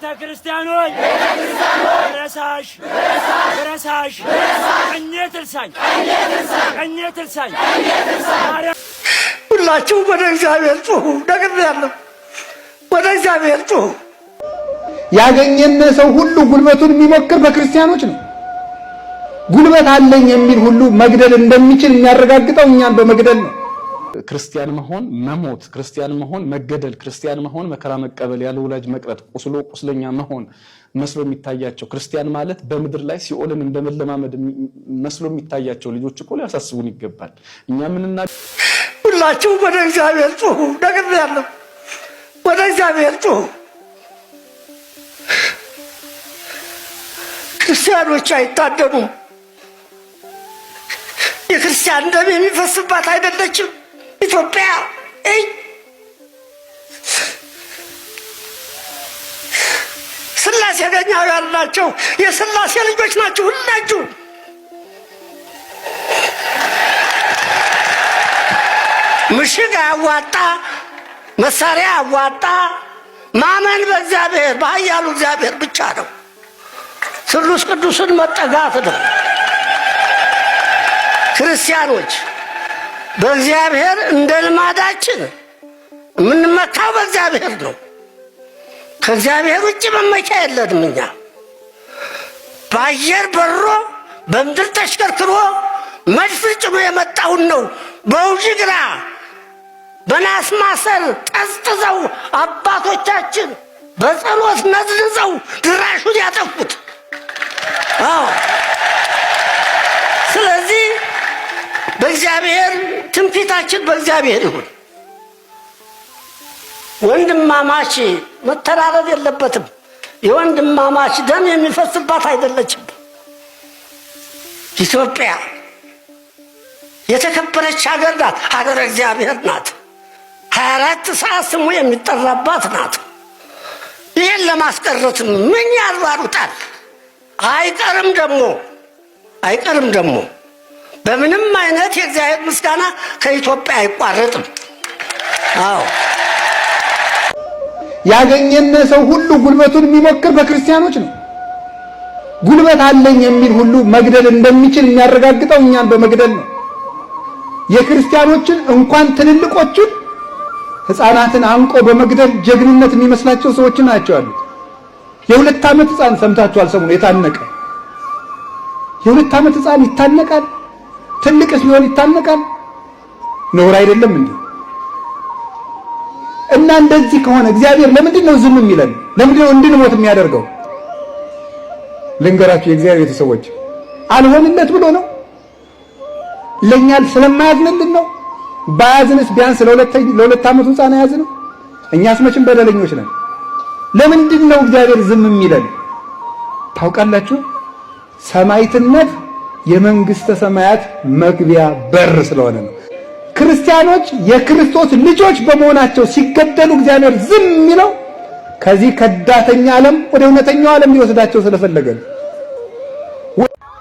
ቤተ ክርስቲያኖች ረሳሽ ቀኜ ትርሳኝ ሁላችሁ ወደ እግዚአብሔር ጩኹ። ደግሜያለሁ፣ ወደ እግዚአብሔር ጩኹ። ያገኘን ሰው ሁሉ ጉልበቱን የሚሞክር በክርስቲያኖች ነው። ጉልበት አለኝ የሚል ሁሉ መግደል እንደሚችል የሚያረጋግጠው እኛን በመግደል ነው። ክርስቲያን መሆን መሞት፣ ክርስቲያን መሆን መገደል፣ ክርስቲያን መሆን መከራ መቀበል፣ ያለ ወላጅ መቅረት፣ ቁስለኛ መሆን መስሎ የሚታያቸው ክርስቲያን ማለት በምድር ላይ ሲኦልን እንደመለማመድ መስሎ የሚታያቸው ልጆች እኮ ሊያሳስቡን ይገባል። እኛ ምንና ሁላችሁ ወደ እግዚአብሔር ጩኹ። ደግሜያለሁ፣ ወደ እግዚአብሔር ጩኹ። ክርስቲያኖች አይታደኑም። የክርስቲያን ደም የሚፈስባት አይደለችም ኢትዮጵያ። ስላሴ ገኛው ያላቸው የስላሴ ልጆች ናቸው ሁላችሁ። ምሽግ አዋጣ፣ መሳሪያ አዋጣ፣ ማመን በእግዚአብሔር በኃያሉ እግዚአብሔር ብቻ ነው። ስሉስ ቅዱስን መጠጋት ነው። ክርስቲያኖች በእግዚአብሔር እንደ ልማዳችን የምንመካው በእግዚአብሔር ነው። ከእግዚአብሔር ውጭ መመኪያ የለንም። እኛ በአየር በሮ በምድር ተሽከርክሮ መድፍ ጭኖ የመጣውን ነው በውዥግራ በናስ ማሰር ጠዝጥዘው አባቶቻችን በጸሎት ነዝንዘው ድራሹን ያጠፉት። ስለዚህ በእግዚአብሔር ትምክህታችን በእግዚአብሔር ይሁን። ወንድማማች መተራረድ የለበትም። የወንድማማች ደም የሚፈስባት አይደለችም ኢትዮጵያ። የተከበረች ሀገር ናት፣ ሀገረ እግዚአብሔር ናት። 24 ሰዓት ስሙ የሚጠራባት ናት። ይህን ለማስቀረት ምን ያሯሩጣል? አይቀርም ደግሞ በምንም አይነት የእግዚአብሔር ምስጋና ከኢትዮጵያ አይቋረጥም። ያገኘን ሰው ሁሉ ጉልበቱን የሚሞክር በክርስቲያኖች ነው። ጉልበት አለኝ የሚል ሁሉ መግደል እንደሚችል የሚያረጋግጠው እኛን በመግደል ነው። የክርስቲያኖችን እንኳን ትልልቆቹን ሕፃናትን አንቆ በመግደል ጀግንነት የሚመስላቸው ሰዎች ናቸው ያሉት። የ2 ዓመት ሕፃን ሰምታችኋል? ሰሞኑን የታነቀ የ2 ዓመት ሕፃን ይታነቃል? ትልቅስ ቢሆን ይታነቃል? ነውር አይደለም እንዴ? እና እንደዚህ ከሆነ እግዚአብሔር ለምንድን ነው ዝም የሚለን? ለምንድን ነው እንድንሞት የሚያደርገው? ልንገራችሁ፣ የእግዚአብሔር ቤተሰቦች አልሆንለት ብሎ ነው? ለኛ ስለማያዝንልን ነው? ባያዝንስ ቢያንስ ለ2 ዓመት ሕፃን ያዝነው? እኛስ መቼም በደለኞች ነን። ለምንድን ነው እግዚአብሔር ዝም የሚለን? ታውቃላችሁ? ሰማዕትነት የመንግስተ ሰማያት መግቢያ በር ስለሆነ ነው። ክርስቲያኖች የክርስቶስ ልጆች በመሆናቸው ሲገደሉ እግዚአብሔር ዝም የሚለው ከዚህ ከዳተኛ ዓለም ወደ እውነተኛው ዓለም ሊወስዳቸው ስለፈለገ ነው።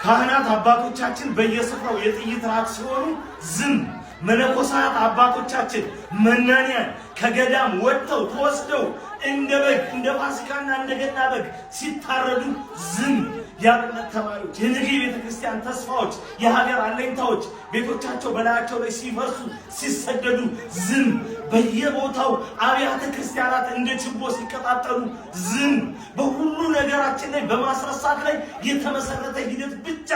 ካህናት አባቶቻችን በየስፍራው የጥይት ራት ሲሆኑ ዝም። መነኮሳት አባቶቻችን መናንያን ከገዳም ወጥተው ተወስደው እንደ በግ እንደ ፋሲካና እንደ ገና በግ ሲታረዱ ዝም። የአብነት ተማሪዎች፣ የነገ ቤተክርስቲያን ተስፋዎች፣ የሀገር አለኝታዎች ቤቶቻቸው በላያቸው ላይ ሲፈርሱ ሲሰደዱ ዝም። በየቦታው አብያተ ክርስቲያናት እንደ ችቦ ሲቀጣጠሉ ዝም። በሁሉ ነገራችን ላይ በማስረሳት ላይ የተመሰረተ ሂደት ብቻ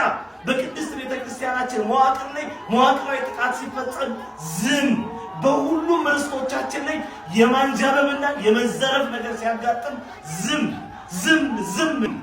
በቅድስት ቤተክርስቲያናችን መዋቅር ላይ መዋቅራዊ ጥቃት ሲፈጸም ዝም። በሁሉም ርስቶቻችን ላይ የማንጃበብና የመዘረፍ ነገር ሲያጋጥም ዝም።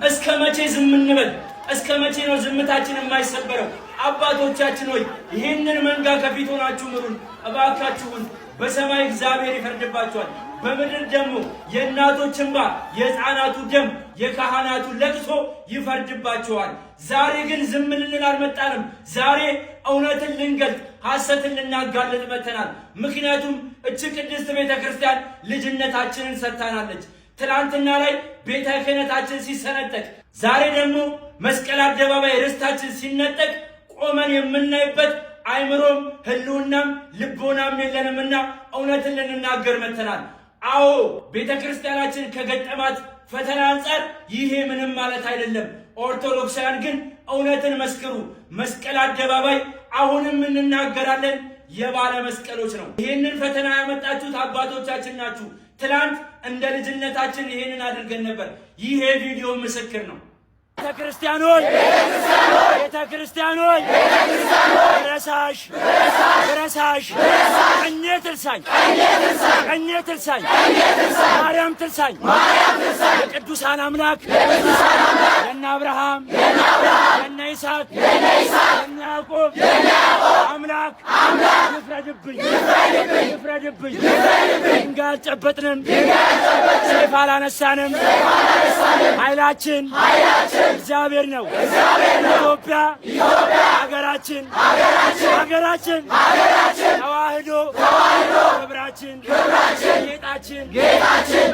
እስከ መቼ ዝም እንበል? እስከ መቼ ነው ዝምታችን የማይሰበረው? አባቶቻችን ሆይ ይህንን መንጋ ከፊት ሆናችሁ ምሩን እባካችሁን። በሰማይ እግዚአብሔር ይፈርድባችኋል፣ በምድር ደግሞ የእናቶች እንባ፣ የሕፃናቱ ደም፣ የካህናቱ ለቅሶ ይፈርድባችኋል። ዛሬ ግን ዝም ልንል አልመጣንም። ዛሬ እውነትን ልንገልጥ ሐሰትን ልናጋልጥ መጥተናል። ምክንያቱም እቺ ቅድስት ቤተክርስቲያን ልጅነታችንን ሰጥታናለች። ትላንትና ላይ ቤተ ክህነታችን ሲሰነጠቅ፣ ዛሬ ደግሞ መስቀል አደባባይ ርስታችን ሲነጠቅ ቆመን የምናይበት አይምሮም ህልውናም ልቦናም የለንምና እውነትን ልንናገር መጥተናል። አዎ ቤተ ክርስቲያናችን ከገጠማት ፈተና አንፃር ይሄ ምንም ማለት አይደለም። ኦርቶዶክሳውያን ግን እውነትን መስክሩ። መስቀል አደባባይ አሁንም እንናገራለን፣ የባለ መስቀሎች ነው። ይሄንን ፈተና ያመጣችሁት አባቶቻችን ናችሁ። ትላንት እንደ ልጅነታችን ይሄንን አድርገን ነበር። ይሄ ቪዲዮ ምስክር ነው። ቤተክርስቲያኖች ረሳሽ ቀኜ ትልሳኝ ማርያም ትልሳኝ የቅዱሳን አምላክ የነ አብርሃም የነ ይስሐቅ የነ ያዕቆብ አምላክ ይፍረድብኝ። ድንጋይ አልጨበጥንም፣ ሰይፍ አላነሳንም። ኃይላችን እግዚአብሔር ነው። ኢትዮጵያ ሀገራችን ተዋህዶ ክብራችን ጌጣችን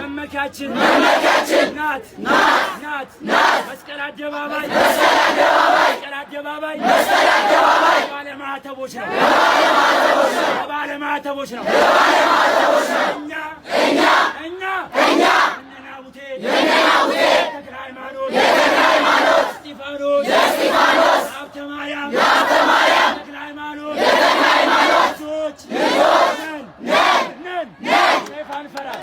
መመኪያችን ናት። መስቀል አደባባይ ባለማዕተቦች ነው። እኛ ተክለ ሃይማኖት እስጢፋኖስ ሀብተ ማርያም ተክለ ሃይማኖት ልጆች ነን። ሰይፍ አንፈራም።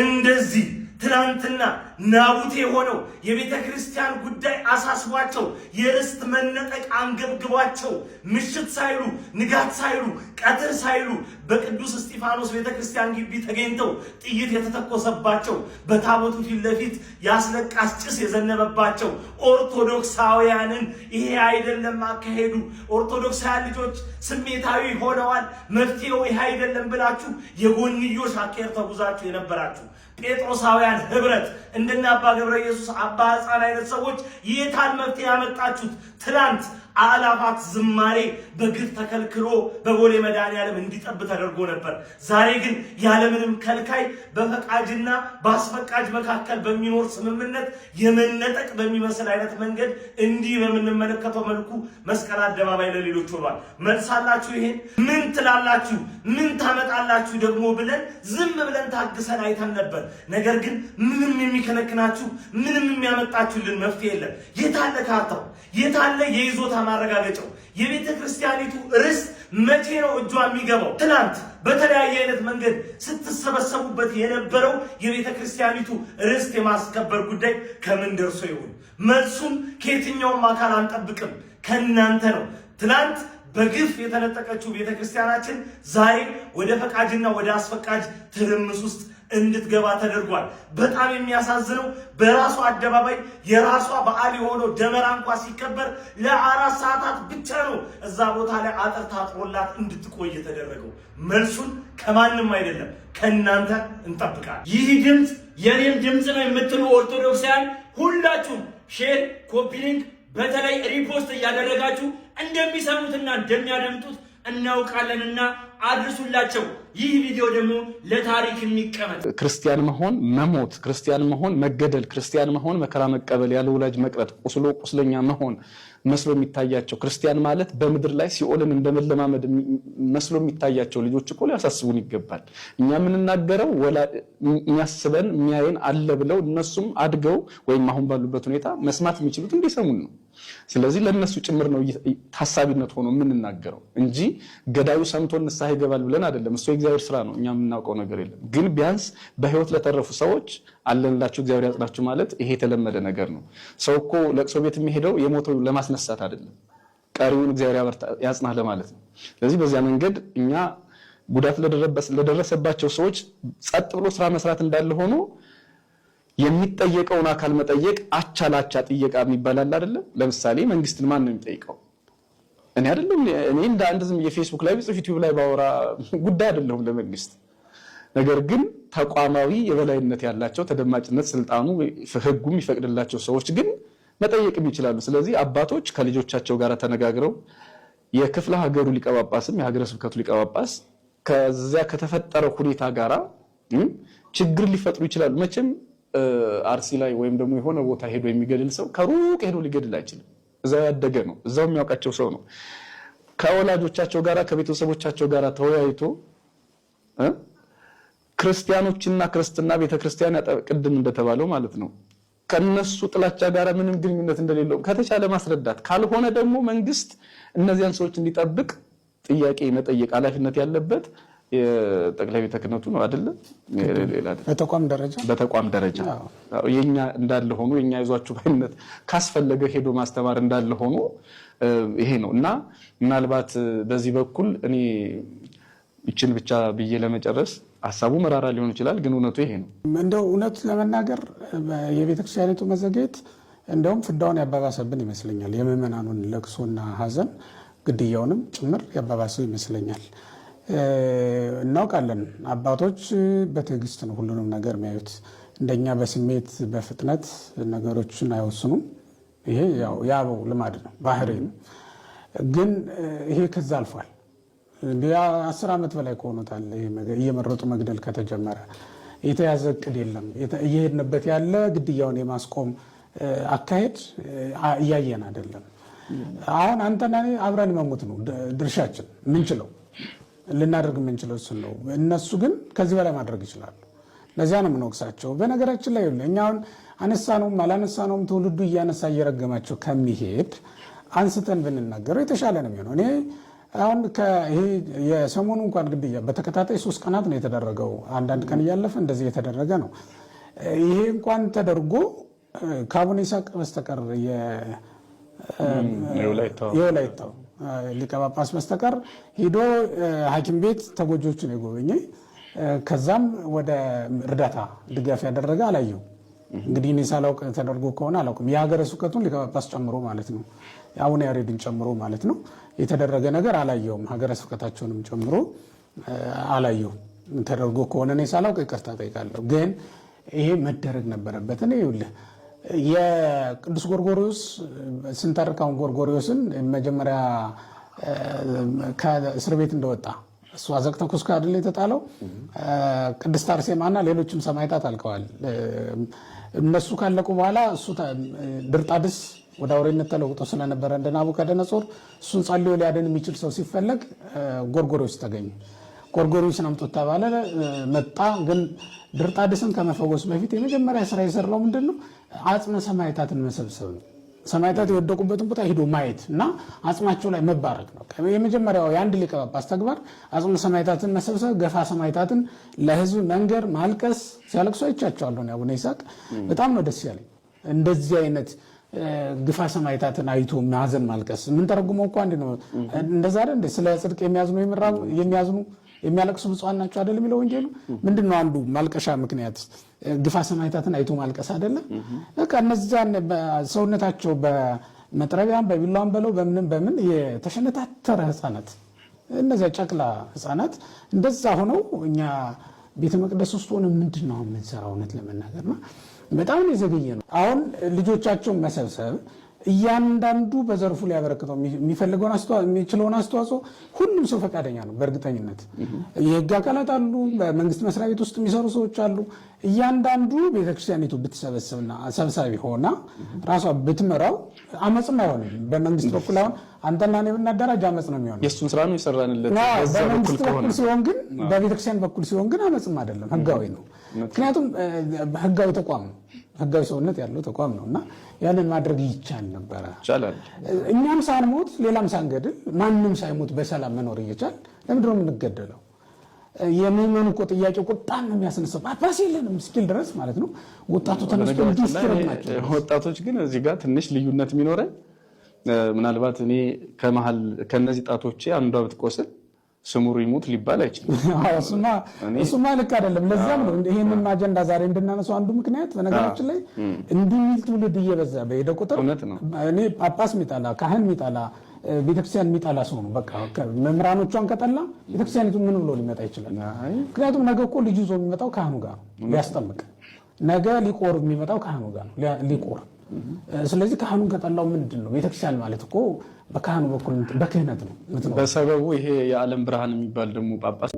እንደዚህ ትናንትና ናቡቴ ሆነው የቤተ ክርስቲያን ጉዳይ አሳስቧቸው የርስት መነጠቅ አንገብግቧቸው ምሽት ሳይሉ ንጋት ሳይሉ ቀትር ሳይሉ በቅዱስ እስጢፋኖስ ቤተ ክርስቲያን ግቢ ተገኝተው ጥይት የተተኮሰባቸው በታቦቱ ፊት ለፊት ያስለቃስ ጭስ የዘነበባቸው ኦርቶዶክሳውያንን ይሄ አይደለም አካሄዱ፣ ኦርቶዶክሳውያን ልጆች ስሜታዊ ሆነዋል፣ መፍትሄው ይሄ አይደለም ብላችሁ የጎንዮሽ አካሄድ ተጉዛችሁ የነበራችሁ ጴጥሮሳውያን ህብረት እንደና አባ ገብረ ኢየሱስ አባ ሕፃን አይነት ሰዎች የታል መፍትሄ ያመጣችሁት? ትላንት አላፋት ዝማሬ በግፍ ተከልክሎ በቦሌ መድኃኔዓለም እንዲጠብ ተደርጎ ነበር። ዛሬ ግን ያለምንም ከልካይ በፈቃጅና በአስፈቃጅ መካከል በሚኖር ስምምነት የመነጠቅ በሚመስል አይነት መንገድ እንዲህ በምንመለከተው መልኩ መስቀል አደባባይ ለሌሎች ሆኗል። መልሳላችሁ ይሄን ምን ትላላችሁ? ምን ታመጣላችሁ ደግሞ ብለን ዝም ብለን ታግሰን አይተን ነበር። ነገር ግን ምንም የሚከነክናችሁ ምንም የሚያመጣችሁልን መፍትሄ የለም። የታለ ካርታው? የታለ የይዞታ ማረጋገጫው? የቤተ ክርስቲያኒቱ ርስት መቼ ነው እጇ የሚገባው? ትናንት በተለያየ አይነት መንገድ ስትሰበሰቡበት የነበረው የቤተ ክርስቲያኒቱ ርስት የማስከበር ጉዳይ ከምን ደርሶ ይሆን? መልሱም ከየትኛውም አካል አንጠብቅም፣ ከእናንተ ነው። ትናንት በግፍ የተነጠቀችው ቤተ ክርስቲያናችን ዛሬ ወደ ፈቃጅና ወደ አስፈቃጅ ትርምስ ውስጥ እንድትገባ ተደርጓል። በጣም የሚያሳዝነው በራሷ አደባባይ የራሷ በዓል የሆነው ደመራ እንኳን ሲከበር ለ4 ሰዓታት ብቻ ነው እዛ ቦታ ላይ አጥር ታጥሮላት እንድትቆይ የተደረገው። መልሱን ከማንም አይደለም ከእናንተ እንጠብቃለን። ይህ ድምፅ የኔም ድምፅ ነው የምትሉ ኦርቶዶክሳውያን ሁላችሁም ሼር፣ ኮፒ ሊንክ በተለይ ሪፖስት እያደረጋችሁ እንደሚሰሙትና እንደሚያደምጡት እናውቃለንና አድርሱላቸው። ይህ ቪዲዮ ደግሞ ለታሪክ የሚቀመጥ ክርስቲያን መሆን መሞት፣ ክርስቲያን መሆን መገደል፣ ክርስቲያን መሆን መከራ መቀበል፣ ያለ ወላጅ መቅረት፣ ቁስለኛ መሆን መስሎ የሚታያቸው ክርስቲያን ማለት በምድር ላይ ሲኦልን እንደመለማመድ መስሎ የሚታያቸው ልጆች እኮ ሊያሳስቡን ይገባል። እኛ የምንናገረው የሚያስበን የሚያየን አለ ብለው እነሱም አድገው ወይም አሁን ባሉበት ሁኔታ መስማት የሚችሉት እንዲሰሙን ነው። ስለዚህ ለነሱ ጭምር ነው ታሳቢነት ሆኖ የምንናገረው እንጂ ገዳዩ ሰምቶ ንስሐ ይገባል ብለን አይደለም። እሱ የእግዚአብሔር ስራ ነው፣ እኛ የምናውቀው ነገር የለም። ግን ቢያንስ በህይወት ለተረፉ ሰዎች አለንላችሁ እግዚአብሔር ያጽናችሁ ማለት ይሄ የተለመደ ነገር ነው። ሰው እኮ ለቅሶ ቤት የሚሄደው የሞተው ለማስነሳት አይደለም፣ ቀሪውን እግዚአብሔር ያጽናህ ለማለት ነው። ስለዚህ በዚያ መንገድ እኛ ጉዳት ለደረሰባቸው ሰዎች ጸጥ ብሎ ስራ መስራት እንዳለ ሆኖ የሚጠየቀውን አካል መጠየቅ አቻላቻ ጥየቃ የሚባላል አይደለም። ለምሳሌ መንግስትን ማን ነው የሚጠይቀው? እኔ አይደለም። እኔ እንደ አንድ ዝም የፌስቡክ ላይ ጽሁፍ ዩቲዩብ ላይ ባወራ ጉዳይ አይደለም ለመንግስት። ነገር ግን ተቋማዊ የበላይነት ያላቸው ተደማጭነት፣ ስልጣኑ፣ ህጉ የሚፈቅድላቸው ሰዎች ግን መጠየቅም ይችላሉ። ስለዚህ አባቶች ከልጆቻቸው ጋር ተነጋግረው የክፍለ ሀገሩ ሊቀጳጳስም የሀገረ ስብከቱ ሊቀጳጳስ ከዚያ ከተፈጠረው ሁኔታ ጋራ ችግር ሊፈጥሩ ይችላሉ። መቼም አርሲ ላይ ወይም ደግሞ የሆነ ቦታ ሄዶ የሚገድል ሰው ከሩቅ ሄዶ ሊገድል አይችልም። እዛው ያደገ ነው፣ እዛው የሚያውቃቸው ሰው ነው። ከወላጆቻቸው ጋራ ከቤተሰቦቻቸው ጋራ ተወያይቶ ክርስቲያኖችና ክርስትና ቤተክርስቲያን ቅድም እንደተባለው ማለት ነው ከነሱ ጥላቻ ጋር ምንም ግንኙነት እንደሌለው ከተቻለ ማስረዳት ካልሆነ ደግሞ መንግስት እነዚያን ሰዎች እንዲጠብቅ ጥያቄ መጠየቅ ኃላፊነት ያለበት የጠቅላይ ቤተ ክህነቱ ነው አይደል? በተቋም ደረጃ የኛ እንዳለ ሆኖ የኛ ይዟችሁ ባይነት ካስፈለገ ሄዶ ማስተማር እንዳለ ሆኖ ይሄ ነውና ምናልባት በዚህ በኩል እኔ ይችን ብቻ ብዬ ለመጨረስ ሐሳቡ መራራ ሊሆን ይችላል ግን እውነቱ ይሄ ነው። እንደው እውነት ለመናገር የቤተክርስቲያኒቱ መዘግየት እንደውም ፍዳውን ያባባሰብን ይመስለኛል። የምእመናኑን ለቅሶና ሐዘን ግድያውንም ጭምር ያባባሰው ይመስለኛል። እናውቃለን አባቶች በትዕግስት ነው ሁሉንም ነገር የሚያዩት። እንደኛ በስሜት በፍጥነት ነገሮችን አይወስኑም። ይሄ ያው ልማድ ነው ባህሪ ነው። ግን ይሄ ከዛ አልፏል። 10 ዓመት በላይ ቆይቷል። እየመረጡ መግደል ከተጀመረ የተያዘ እቅድ የለም። እየሄድንበት ያለ ግድያውን የማስቆም አካሄድ እያየን አይደለም። አሁን አንተና እኔ አብረን መሞት ነው ድርሻችን። ምንችለው ልናደርግ የምንችለው እሱን ነው። እነሱ ግን ከዚህ በላይ ማድረግ ይችላሉ። ለዚያ ነው የምንወቅሳቸው። በነገራችን ላይ እኛ አሁን አነሳነውም አላነሳነውም ትውልዱ እያነሳ እየረገማቸው ከሚሄድ አንስተን ብንናገረው የተሻለ ነው የሚሆነው። እኔ አሁን ይሄ የሰሞኑ እንኳን ግድያ በተከታታይ 3 ቀናት ነው የተደረገው። አንዳንድ ቀን እያለፈ እንደዚህ የተደረገ ነው። ይሄ እንኳን ተደርጎ ከአቡነ ይስሐቅ በስተቀር የወላይታው ሊቀ ጳጳስ በስተቀር ሄዶ ሐኪም ቤት ተጎጆቹን የጎበኘ ከዛም ወደ እርዳታ ድጋፍ ያደረገ አላየው። እንግዲህ እኔ ሳላውቅ ተደርጎ ከሆነ አላውቅም። የሀገረ ስብከቱን ሊቀ ጳጳስ ጨምሮ ማለት ነው አቡነ ያሬድን ጨምሮ ማለት ነው የተደረገ ነገር አላየውም። ሀገረ ስብከታቸውንም ጨምሮ አላየውም። ተደርጎ ከሆነ እኔ ሳላውቅ ይቅርታ ጠይቃለሁ። ግን ይሄ መደረግ ነበረበት። እኔ ይኸውልህ የቅዱስ ጎርጎርዮስ ስንተርካውን ጎርጎርዮስን መጀመሪያ ከእስር ቤት እንደወጣ እሱ አዘቅተ ኩስካ አይደል የተጣለው። ቅድስት አርሴማና ሌሎችም ሰማዕታት አልቀዋል። እነሱ ካለቁ በኋላ እሱ ድርጣድስ ወደ አውሬነት ተለውጦ ስለነበረ እንደ ናቡከደነጾር እሱን ጸልዮ ሊያድን የሚችል ሰው ሲፈለግ ጎርጎርዮስ ተገኘ። ጎርጎርዮስን አምጡት ተባለ፣ መጣ። ግን ድርጣድስን ከመፈወስ በፊት የመጀመሪያ ስራ የሰራው ምንድነው? አጽመ ሰማዕታትን መሰብሰብ ነው። ሰማዕታት የወደቁበትን ቦታ ሄዶ ማየት እና አጽማቸው ላይ መባረክ ነው። የመጀመሪያው የአንድ ሊቀ ጳጳስ ተግባር አጽመ ሰማዕታትን መሰብሰብ፣ ገፋ ሰማዕታትን ለህዝብ መንገር፣ ማልቀስ። ሲያለቅሱ አይቻቸዋለሁ አቡነ ይስሐቅ። በጣም ነው ደስ ያለኝ እንደዚህ አይነት ግፋ ሰማዕታትን አይቶ ማዘን ማልቀስ። ምን ተረጉመው እኮ አንድ ነው። እንደዛ አይደል? ስለ ጽድቅ የሚያዝኑ የሚያዝኑ የሚያለቅሱ ብፁዓን ናቸው አይደል የሚለው ወንጌሉ። ምንድነው አንዱ ማልቀሻ ምክንያት ግፋ ሰማዕታትን አይቶ ማልቀስ አይደለም? በቃ እነዛን ሰውነታቸው በመጥረቢያም በቢላዋም በለው በምን የተሸነታተረ ህፃናት፣ እነዚያ ጨቅላ ህፃናት እንደዛ ሆነው እኛ ቤተ መቅደስ ውስጥ ሆነ ምንድነው የምንሰራው? እውነት ለመናገርና በጣም የዘገየ ነው። አሁን ልጆቻቸውን መሰብሰብ እያንዳንዱ በዘርፉ ላይ ያበረክተው የሚፈልገውን የሚችለውን አስተዋጽኦ ሁሉም ሰው ፈቃደኛ ነው። በእርግጠኝነት የህግ አካላት አሉ፣ በመንግስት መስሪያ ቤት ውስጥ የሚሰሩ ሰዎች አሉ። እያንዳንዱ ቤተክርስቲያኒቱ ብትሰበስብና ሰብሳቢ ሆና ራሷ ብትመራው አመጽም አይሆንም። በመንግስት በኩል አሁን አንተና እኔ ብናደራጅ አመጽ ነው የሚሆነው። የሱን ስራ ነው ይሰራንለት። በመንግስት በኩል ሲሆን ግን በቤተክርስቲያን በኩል ሲሆን ግን አመጽም አይደለም፣ ህጋዊ ነው። ምክንያቱም ህጋዊ ተቋም ነው፣ ህጋዊ ሰውነት ያለው ተቋም ነውና ያንን ማድረግ ይቻል ነበረ። እኛም ሳንሞት ሌላም ሳንገድል ማንም ሳይሞት በሰላም መኖር እየቻል ለምንድን ነው የምንገደለው? የምእመኑ እኮ ጥያቄ ቁጣን ነው የሚያስነሳው። ጳጳስ የለንም እስኪል ድረስ ማለት ነው። ወጣቱ ተነስቶ እንዲስክር ናቸው። ወጣቶች ግን እዚህ ጋር ትንሽ ልዩነት የሚኖረን ምናልባት እኔ ከመሃል ከነዚህ ጣቶቼ አንዷ ብትቆስል ስሙሩ ይሙት ሊባል አይችልም። እሱማ ልክ አይደለም። ለዛም ነው ይሄንን አጀንዳ ዛሬ እንድናነሳው አንዱ ምክንያት። በነገራችን ላይ እንዲህ የሚል ትውልድ እየበዛ በሄደ ቁጥር እኔ ጳጳስ የሚጣላ ካህን የሚጣላ ቤተክርስቲያን የሚጣላ ሰው ነው። በቃ መምህራኖቿን ከጠላ ቤተክርስቲያኒቱ ምን ብሎ ሊመጣ ይችላል? ምክንያቱም ነገ እኮ ልጅ ይዞ የሚመጣው ካህኑ ጋር ነው ሊያስጠምቅ። ነገ ሊቆር የሚመጣው ካህኑ ጋር ነው ሊቆር። ስለዚህ ካህኑን ከጠላው ምንድን ነው? ቤተክርስቲያን ማለት እኮ በካህኑ በኩል በክህነት ነው። በሰበቡ ይሄ የዓለም ብርሃን የሚባል ደግሞ ጳጳስ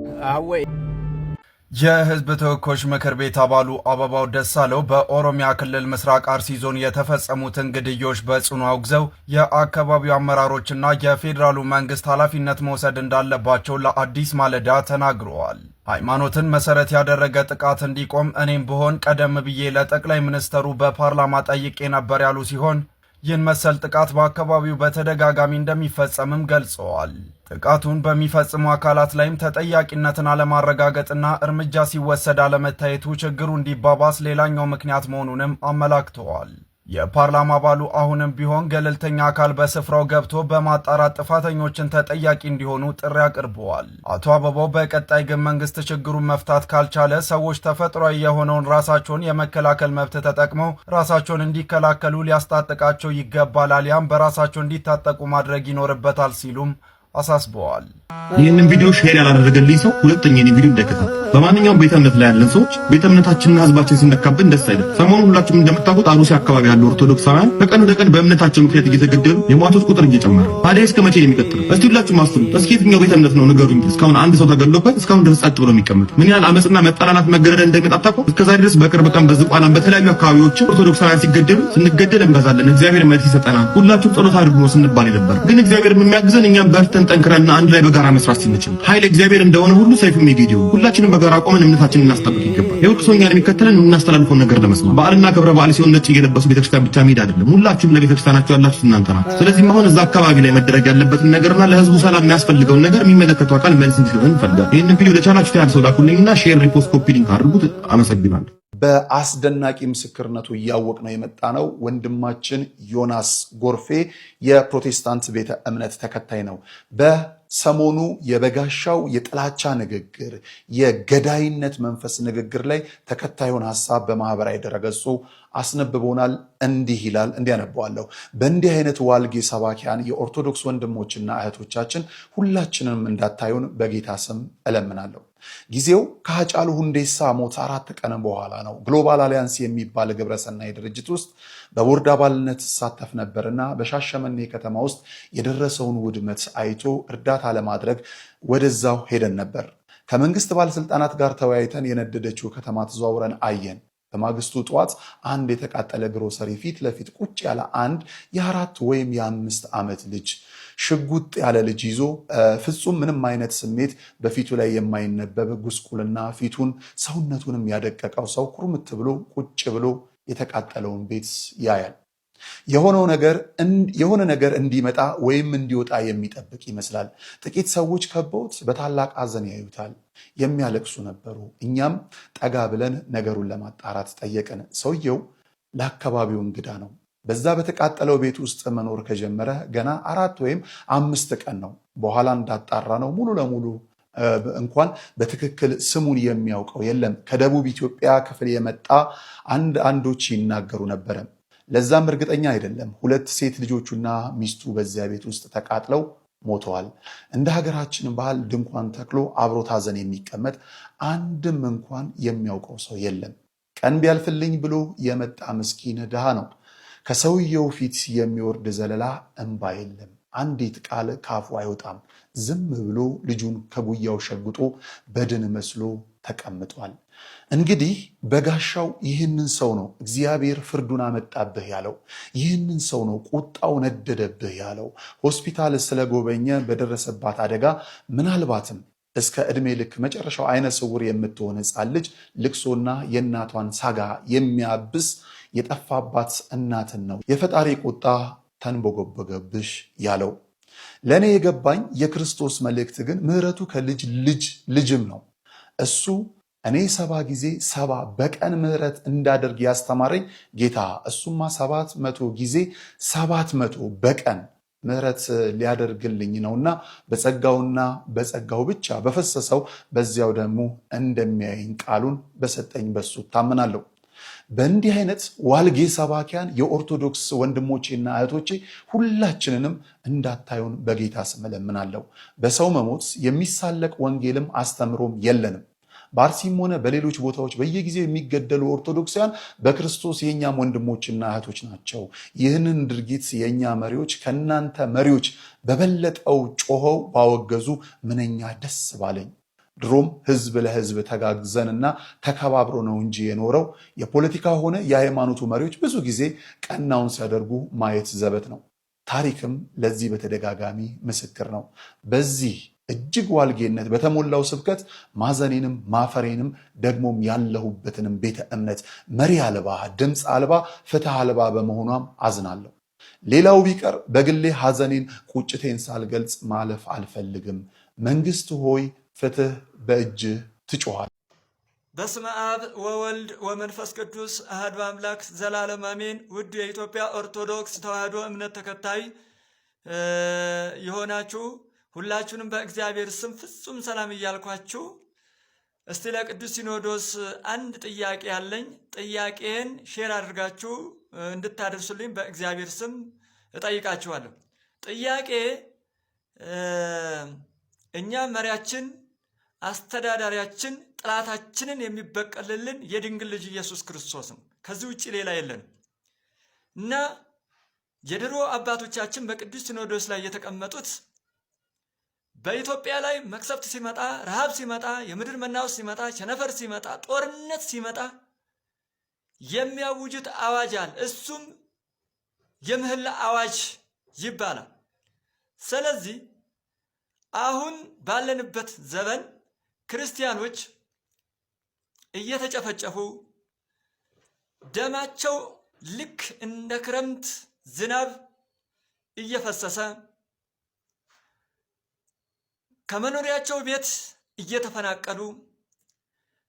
የህዝብ ተወካዮች ምክር ቤት አባሉ አበባው ደሳለው በኦሮሚያ ክልል ምስራቅ አርሲ ዞን የተፈጸሙትን ግድያዎች በጽኑ አውግዘው የአካባቢው አመራሮችና የፌዴራሉ መንግስት ኃላፊነት መውሰድ እንዳለባቸው ለአዲስ ማለዳ ተናግረዋል። ሃይማኖትን መሰረት ያደረገ ጥቃት እንዲቆም እኔም ብሆን ቀደም ብዬ ለጠቅላይ ሚኒስትሩ በፓርላማ ጠይቄ ነበር ያሉ ሲሆን ይህን መሰል ጥቃት በአካባቢው በተደጋጋሚ እንደሚፈጸምም ገልጸዋል። ጥቃቱን በሚፈጽሙ አካላት ላይም ተጠያቂነትን አለማረጋገጥና እርምጃ ሲወሰድ አለመታየቱ ችግሩ እንዲባባስ ሌላኛው ምክንያት መሆኑንም አመላክተዋል። የፓርላማ አባሉ አሁንም ቢሆን ገለልተኛ አካል በስፍራው ገብቶ በማጣራት ጥፋተኞችን ተጠያቂ እንዲሆኑ ጥሪ አቅርበዋል። አቶ አበባው በቀጣይ ግን መንግስት ችግሩን መፍታት ካልቻለ ሰዎች ተፈጥሯዊ የሆነውን ራሳቸውን የመከላከል መብት ተጠቅመው ራሳቸውን እንዲከላከሉ ሊያስታጥቃቸው ይገባል፣ አሊያም በራሳቸው እንዲታጠቁ ማድረግ ይኖርበታል ሲሉም አሳስበዋል። ይህንን ቪዲዮ ሼር ያላደረገልኝ ሰው ሁለተኛ ቪዲዮ እንዳይከታተል። በማንኛውም ቤተ እምነት ላይ ያለን ሰዎች ቤተ እምነታችንና ህዝባችን ሲነካብን ደስ አይልም። ሰሞኑን ሁላችሁም እንደምታውቁት አሩሲ አካባቢ ያሉ ኦርቶዶክሳውያን በቀን ወደ ቀን በእምነታቸው ምክንያት እየተገደሉ የሟቾች ቁጥር እየጨመረ ታዲያ እስከ መቼ ነው የሚቀጥለው? እስቲ ሁላችሁም አስቡ። እስኪ የትኛው ቤተ እምነት ነው ንገሩኝ እስካሁን አንድ ሰው ተገድሎበት እስካሁን ድረስ ጸጥ ብሎ የሚቀመጥ? ምን ያህል አመጽና መጠላላት መገደል እንደሚጣጣቁ እስከዛሬ ድረስ በቅርብ ቀን በዝቋላም በተለያዩ አካባቢዎች ኦርቶዶክሳውያን ሲገደሉ ስንገደል እንበዛለን፣ እግዚአብሔር መልስ ይሰጠናል፣ ሁላችሁም ጸሎት አድርጉ ነው ስንባል ነበር። ግን እግዚአብሔር የሚያግዘን እኛም በርተን ጠንክረን አንድ ላይ በጋራ መስራት ስንችል ኃይል እግዚአብሔር እንደሆነ ሁሉ ሰይፉም የጌዲዮ ሁላችንም በጋራ ቆመን እምነታችንን እናስጠብቅ ይገባል። የሁሉ ሰው እኛን የሚከተለን እናስተላልፈው ነገር ለመስማት በዓልና ክብረ በዓል ሲሆን ነጭ እየለበሱ ቤተክርስቲያን ብቻ መሄድ አይደለም። ሁላችሁም ለቤተክርስቲያናችሁ ያላችሁ እናንተ ናችሁ። ስለዚህ አሁን እዛ አካባቢ ላይ መደረግ ያለበትን ነገርና ለህዝቡ ሰላም የሚያስፈልገውን ነገር የሚመለከተው አካል መልስ እንዲሰጠን እንፈልጋለን። ይህንን ቪዲዮ ለቻናችሁ ታያል ሰው ላኩልኝና ሼር፣ ሪፖስት፣ ኮፒ ሊንክ አድርጉት። አመሰግናለሁ። በአስደናቂ ምስክርነቱ እያወቅ ነው የመጣ ነው። ወንድማችን ዮናስ ጎርፌ የፕሮቴስታንት ቤተ እምነት ተከታይ ነው። በሰሞኑ የበጋሻው የጥላቻ ንግግር፣ የገዳይነት መንፈስ ንግግር ላይ ተከታዩን ሐሳብ በማህበራዊ ድረገጹ አስነብቦናል። እንዲህ ይላል፣ እንዲያነባዋለሁ። በእንዲህ አይነት ዋልጌ ሰባኪያን የኦርቶዶክስ ወንድሞችና እህቶቻችን ሁላችንም እንዳታዩን በጌታ ስም እለምናለሁ። ጊዜው ከሃጫሉ ሁንዴሳ ሞት 4 ቀን በኋላ ነው። ግሎባል አሊያንስ የሚባል ግብረሰናይ ድርጅት ውስጥ በቦርድ አባልነት ሳተፍ ነበርና በሻሸመኔ ከተማ ውስጥ የደረሰውን ውድመት አይቶ እርዳታ ለማድረግ ወደዛው ሄደን ነበር። ከመንግስት ባለስልጣናት ጋር ተወያይተን የነደደችው ከተማ ተዘዋውረን አየን። በማግስቱ ጠዋት አንድ የተቃጠለ ግሮሰሪ ፊት ለፊት ቁጭ ያለ አንድ የ4 ወይም የ5 ዓመት ልጅ ሽጉጥ ያለ ልጅ ይዞ ፍጹም ምንም አይነት ስሜት በፊቱ ላይ የማይነበብ ጉስቁልና ፊቱን ሰውነቱንም ያደቀቀው ሰው ኩርምት ብሎ ቁጭ ብሎ የተቃጠለውን ቤት ያያል። የሆነ ነገር እንዲመጣ ወይም እንዲወጣ የሚጠብቅ ይመስላል። ጥቂት ሰዎች ከበውት በታላቅ ሐዘን ያዩታል። የሚያለቅሱ ነበሩ። እኛም ጠጋ ብለን ነገሩን ለማጣራት ጠየቅን። ሰውየው ለአካባቢው እንግዳ ነው። በዛ በተቃጠለው ቤት ውስጥ መኖር ከጀመረ ገና 4 ወይም 5 ቀን ነው። በኋላ እንዳጣራ ነው ሙሉ ለሙሉ እንኳን በትክክል ስሙን የሚያውቀው የለም። ከደቡብ ኢትዮጵያ ክፍል የመጣ አንዶች ይናገሩ ነበረ። ለዛም እርግጠኛ አይደለም። 2 ሴት ልጆቹና ሚስቱ በዚያ ቤት ውስጥ ተቃጥለው ሞተዋል። እንደ ሀገራችን ባህል ድንኳን ተክሎ አብሮት ሐዘን የሚቀመጥ አንድም እንኳን የሚያውቀው ሰው የለም። ቀን ቢያልፍልኝ ብሎ የመጣ ምስኪን ድሃ ነው። ከሰውየው ፊት የሚወርድ ዘለላ እንባ የለም። አንዲት ቃል ካፉ አይወጣም። ዝም ብሎ ልጁን ከጉያው ሸጉጦ በድን መስሎ ተቀምጧል። እንግዲህ በጋሻው ይህንን ሰው ነው እግዚአብሔር ፍርዱን አመጣብህ ያለው። ይህንን ሰው ነው ቁጣው ነደደብህ ያለው። ሆስፒታል ስለጎበኘ በደረሰባት አደጋ ምናልባትም እስከ ዕድሜ ልክ መጨረሻው አይነ ስውር የምትሆን ሕፃን ልጅ ልቅሶና የእናቷን ሳጋ የሚያብስ የጠፋባት እናትን ነው የፈጣሪ ቁጣ ተንቦገቦገብሽ ያለው። ለእኔ የገባኝ የክርስቶስ መልእክት ግን ምሕረቱ ከልጅ ልጅም ነው። እሱ እኔ 70 ጊዜ 70 በቀን ምሕረት እንዳደርግ ያስተማረኝ ጌታ እሱማ 700 ጊዜ 700 በቀን ምሕረት ሊያደርግልኝ ነውና በጸጋውና በጸጋው ብቻ በፈሰሰው በዚያው ደግሞ እንደሚያየኝ ቃሉን በሰጠኝ በሱ ታምናለሁ። በእንዲህ አይነት ዋልጌ ሰባኪያን የኦርቶዶክስ ወንድሞቼና እህቶቼ ሁላችንንም እንዳታዩን በጌታ ስም እለምናለሁ። በሰው መሞት የሚሳለቅ ወንጌልም አስተምሮም የለንም። በአርሲም ሆነ በሌሎች ቦታዎች በየጊዜው የሚገደሉ ኦርቶዶክሳውያን በክርስቶስ የእኛም ወንድሞችና እህቶች ናቸው። ይህንን ድርጊት የእኛ መሪዎች ከእናንተ መሪዎች በበለጠው ጮኸው ባወገዙ ምንኛ ደስ ባለኝ። ድሮም ህዝብ ለህዝብ ተጋግዘንና ተከባብሮ ነው እንጂ የኖረው የፖለቲካ ሆነ የሃይማኖቱ መሪዎች ብዙ ጊዜ ቀናውን ሲያደርጉ ማየት ዘበት ነው። ታሪክም ለዚህ በተደጋጋሚ ምስክር ነው። በዚህ እጅግ ዋልጌነት በተሞላው ስብከት ማዘኔንም ማፈሬንም ደግሞም ያለሁበትንም ቤተ እምነት መሪ አልባ፣ ድምፅ አልባ፣ ፍትህ አልባ በመሆኗም አዝናለሁ። ሌላው ቢቀር በግሌ ሐዘኔን ቁጭቴን ሳልገልጽ ማለፍ አልፈልግም። መንግስት ሆይ ፍትህ በእጅህ ትጮኻል። በስመ አብ ወወልድ ወመንፈስ ቅዱስ አሐዱ አምላክ ዘላለም አሜን። ውድ የኢትዮጵያ ኦርቶዶክስ ተዋሕዶ እምነት ተከታይ የሆናችሁ ሁላችሁንም በእግዚአብሔር ስም ፍጹም ሰላም እያልኳችሁ እስቲ ለቅዱስ ሲኖዶስ አንድ ጥያቄ ያለኝ፣ ጥያቄን ሼር አድርጋችሁ እንድታደርሱልኝ በእግዚአብሔር ስም እጠይቃችኋለሁ። ጥያቄ እኛ መሪያችን አስተዳዳሪያችን ጥላታችንን የሚበቀልልን የድንግል ልጅ ኢየሱስ ክርስቶስ ነው። ከዚህ ውጭ ሌላ የለንም እና የድሮ አባቶቻችን በቅዱስ ሲኖዶስ ላይ የተቀመጡት በኢትዮጵያ ላይ መቅሰፍት ሲመጣ፣ ረሃብ ሲመጣ፣ የምድር መናወስ ሲመጣ፣ ቸነፈር ሲመጣ፣ ጦርነት ሲመጣ የሚያውጁት አዋጅ አለ። እሱም የምህላ አዋጅ ይባላል። ስለዚህ አሁን ባለንበት ዘመን ክርስቲያኖች እየተጨፈጨፉ ደማቸው ልክ እንደ ክረምት ዝናብ እየፈሰሰ ከመኖሪያቸው ቤት እየተፈናቀሉ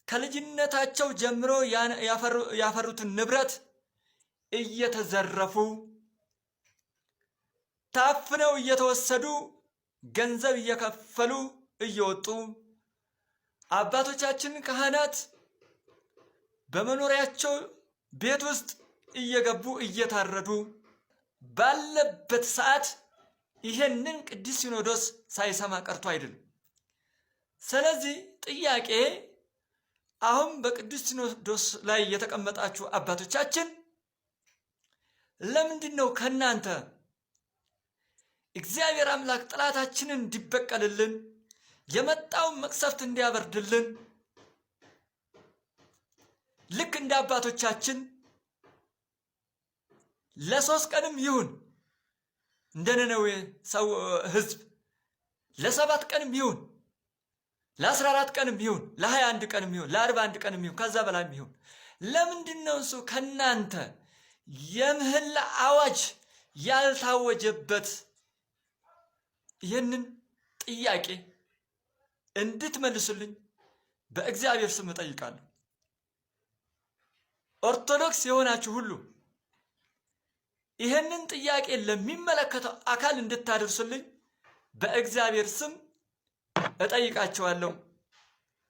ከልጅነታቸው ጀምሮ ያፈሩትን ንብረት እየተዘረፉ ታፍነው እየተወሰዱ ገንዘብ እየከፈሉ እየወጡ አባቶቻችን ካህናት በመኖሪያቸው ቤት ውስጥ እየገቡ እየታረዱ ባለበት ሰዓት ይሄንን ቅዱስ ሲኖዶስ ሳይሰማ ቀርቶ አይደለም። ስለዚህ ጥያቄ አሁን በቅዱስ ሲኖዶስ ላይ የተቀመጣችሁ አባቶቻችን ለምንድን ነው ከናንተ እግዚአብሔር አምላክ ጥላታችንን እንዲበቀልልን የመጣውን መቅሰፍት እንዲያበርድልን ልክ እንደ አባቶቻችን ለ3 ቀንም ይሁን እንደ ነነዌ ሰው ህዝብ ለ7 ቀንም ይሁን ለ14 ቀንም ይሁን ለ21 ቀንም ይሁን ለ41 ቀንም ይሁን ከዛ በላይም ይሁን ለምንድን ነው እሱ ከናንተ የምህላ አዋጅ ያልታወጀበት? ይህንን ጥያቄ እንድትመልሱልኝ በእግዚአብሔር ስም እጠይቃለሁ። ኦርቶዶክስ የሆናችሁ ሁሉ ይህንን ጥያቄ ለሚመለከተው አካል እንድታደርሱልኝ በእግዚአብሔር ስም እጠይቃችኋለሁ።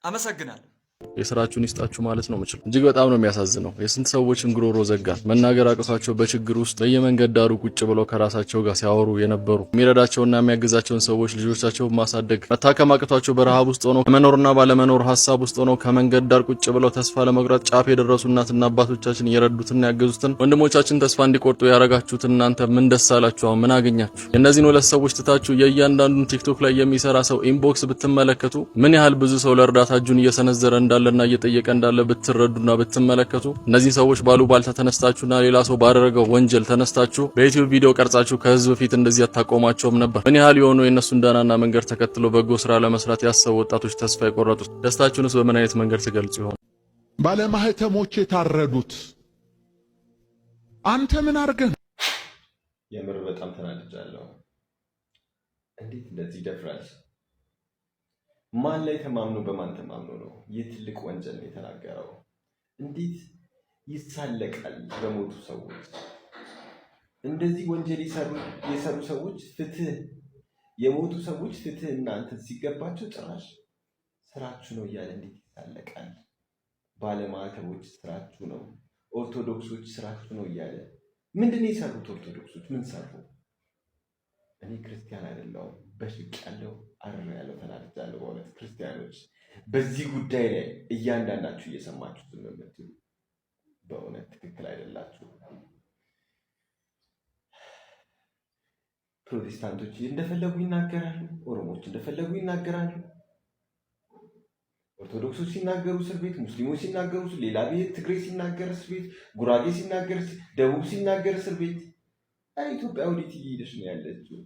አመሰግናለሁ። የስራችሁን ይስጣችሁ ማለት ነው የምችለው። እጅግ በጣም ነው የሚያሳዝነው። የስንት ሰዎችን ጉሮሮ ዘጋን። መናገር አቅቷቸው በችግር ውስጥ በየመንገድ ዳሩ ቁጭ ብለው ከራሳቸው ጋር ሲያወሩ የነበሩ የሚረዳቸውና የሚያግዛቸውን ሰዎች ልጆቻቸውን ማሳደግ መታከም አቅቷቸው በረሃብ ውስጥ ሆነው መኖርና ባለመኖር ሀሳብ ውስጥ ሆነው ከመንገድ ዳር ቁጭ ብለው ተስፋ ለመቁረጥ ጫፍ የደረሱ እናትና አባቶቻችን የረዱትና ያገዙትን ወንድሞቻችን ተስፋ እንዲቆርጡ ያረጋችሁት እናንተ ምን ደስ አላችሁ? ምን አገኛችሁ? የእነዚህን ሁለት ሰዎች ትታችሁ የእያንዳንዱን ቲክቶክ ላይ የሚሰራ ሰው ኢንቦክስ ብትመለከቱ ምን ያህል ብዙ ሰው ለእርዳታ እጁን እየሰነዘረ እንዳለና እየጠየቀ እንዳለ ብትረዱና ብትመለከቱ እነዚህ ሰዎች ባሉባልታ ተነስታችሁና ሌላ ሰው ባደረገው ወንጀል ተነስታችሁ በዩቲዩብ ቪዲዮ ቀርጻችሁ ከህዝብ ፊት እንደዚህ አታቆማቸውም ነበር። ምን ያህል የሆኑ የነሱን ዳናና መንገድ ተከትለው በጎ ስራ ለመስራት ያሰቡ ወጣቶች ተስፋ የቆረጡት ደስታችሁንስ በምን አይነት መንገድ ትገልጹ ይሆን? ባለማህተሞች የታረዱት አንተ ምን አርገህ? የምር በጣም ተናድጃለሁ። እንዴት እንደዚህ ይደፍራል? ማን ላይ ተማምኖ በማን ተማምኖ ነው? ይህ ትልቅ ወንጀል ነው የተናገረው። እንዴት ይሳለቃል በሞቱ ሰዎች? እንደዚህ ወንጀል የሰሩ ሰዎች ፍትህ፣ የሞቱ ሰዎች ፍትህ እናንተ ሲገባቸው ጭራሽ ስራችሁ ነው እያለ እንዴት ይሳለቃል? ባለማዕተቦች ስራችሁ ነው፣ ኦርቶዶክሶች ስራችሁ ነው እያለ ምንድን ነው የሰሩት? ኦርቶዶክሶች ምን ሰሩ? እኔ ክርስቲያን አይደለሁም፣ በሽቅ ያለው አረር ያለው ተናድጃለሁ። በእውነት ክርስቲያኖች በዚህ ጉዳይ ላይ እያንዳንዳችሁ እየሰማችሁ ዝም የምትሉ በእውነት ትክክል አይደላችሁ። ፕሮቴስታንቶች እንደፈለጉ ይናገራሉ፣ ኦሮሞዎች እንደፈለጉ ይናገራሉ። ኦርቶዶክሶች ሲናገሩ እስር ቤት፣ ሙስሊሞች ሲናገሩ፣ ሌላ ብሔር ትግሬ ሲናገር እስር ቤት፣ ጉራጌ ሲናገር፣ ደቡብ ሲናገር እስር ቤት። ኢትዮጵያ ወዴት እየሄደች ነው ያለችው?